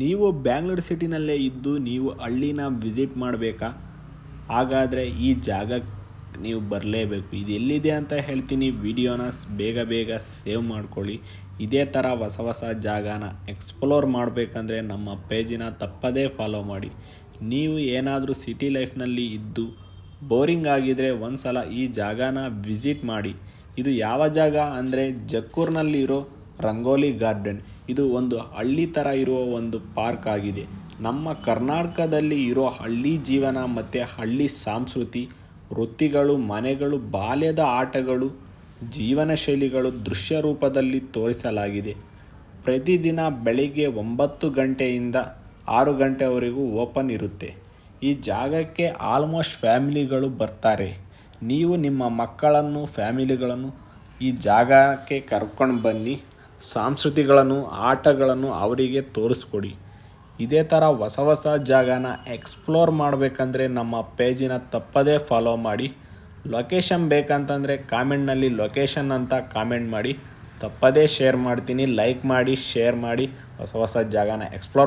ನೀವು ಬ್ಯಾಂಗ್ಳೂರು ಸಿಟಿನಲ್ಲೇ ಇದ್ದು ನೀವು ಹಳ್ಳಿನ ವಿಸಿಟ್ ಮಾಡಬೇಕಾ? ಹಾಗಾದರೆ ಈ ಜಾಗಕ್ಕೆ ನೀವು ಬರಲೇಬೇಕು. ಇದು ಎಲ್ಲಿದೆ ಅಂತ ಹೇಳ್ತೀನಿ, ವಿಡಿಯೋನ ಬೇಗ ಬೇಗ ಸೇವ್ ಮಾಡ್ಕೊಳ್ಳಿ. ಇದೇ ಥರ ಹೊಸ ಹೊಸ ಜಾಗನ ಎಕ್ಸ್ಪ್ಲೋರ್ ಮಾಡಬೇಕಂದ್ರೆ ನಮ್ಮ ಪೇಜಿನ ತಪ್ಪದೇ ಫಾಲೋ ಮಾಡಿ. ನೀವು ಏನಾದರೂ ಸಿಟಿ ಲೈಫ್ನಲ್ಲಿ ಇದ್ದು ಬೋರಿಂಗ್ ಆಗಿದರೆ ಒಂದು ಸಲ ಈ ಜಾಗನ ವಿಸಿಟ್ ಮಾಡಿ. ಇದು ಯಾವ ಜಾಗ ಅಂದರೆ ಜಕ್ಕೂರಿನಲ್ಲಿರೋ ರಂಗೋಲಿ ಗಾರ್ಡನ್. ಇದು ಒಂದು ಹಳ್ಳಿ ಥರ ಇರುವ ಒಂದು ಪಾರ್ಕ್ ಆಗಿದೆ. ನಮ್ಮ ಕರ್ನಾಟಕದಲ್ಲಿ ಇರೋ ಹಳ್ಳಿ ಜೀವನ ಮತ್ತು ಹಳ್ಳಿ ಸಂಸ್ಕೃತಿ, ವೃತ್ತಿಗಳು, ಮನೆಗಳು, ಬಾಲ್ಯದ ಆಟಗಳು, ಜೀವನ ಶೈಲಿಗಳು ದೃಶ್ಯ ರೂಪದಲ್ಲಿ ತೋರಿಸಲಾಗಿದೆ. ಪ್ರತಿದಿನ ಬೆಳಿಗ್ಗೆ 9 ಗಂಟೆಯಿಂದ 6 ಗಂಟೆವರೆಗೂ ಓಪನ್ ಇರುತ್ತೆ. ಈ ಜಾಗಕ್ಕೆ ಆಲ್ಮೋಸ್ಟ್ ಫ್ಯಾಮಿಲಿಗಳು ಬರ್ತಾರೆ. ನೀವು ನಿಮ್ಮ ಮಕ್ಕಳನ್ನು, ಫ್ಯಾಮಿಲಿಗಳನ್ನು ಈ ಜಾಗಕ್ಕೆ ಕರ್ಕೊಂಡು ಬನ್ನಿ. ಸಂಸ್ಕೃತಿಗಳನ್ನು, ಆಟಗಳನ್ನು ಅವರಿಗೆ ತೋರಿಸ್ಕೊಡಿ. ಇದೇ ಥರ ಹೊಸ ಹೊಸ ಜಾಗನ ಎಕ್ಸ್ಪ್ಲೋರ್ ಮಾಡಬೇಕಂದ್ರೆ ನಮ್ಮ ಪೇಜಿನ ತಪ್ಪದೇ ಫಾಲೋ ಮಾಡಿ. ಲೊಕೇಶನ್ ಬೇಕಂತಂದರೆ ಕಾಮೆಂಟ್ನಲ್ಲಿ ಲೊಕೇಶನ್ ಅಂತ ಕಾಮೆಂಟ್ ಮಾಡಿ. ತಪ್ಪದೇ ಶೇರ್ ಮಾಡ್ತೀನಿ. ಲೈಕ್ ಮಾಡಿ, ಶೇರ್ ಮಾಡಿ. ಹೊಸ ಹೊಸ ಜಾಗನ ಎಕ್ಸ್ಪ್ಲೋರ್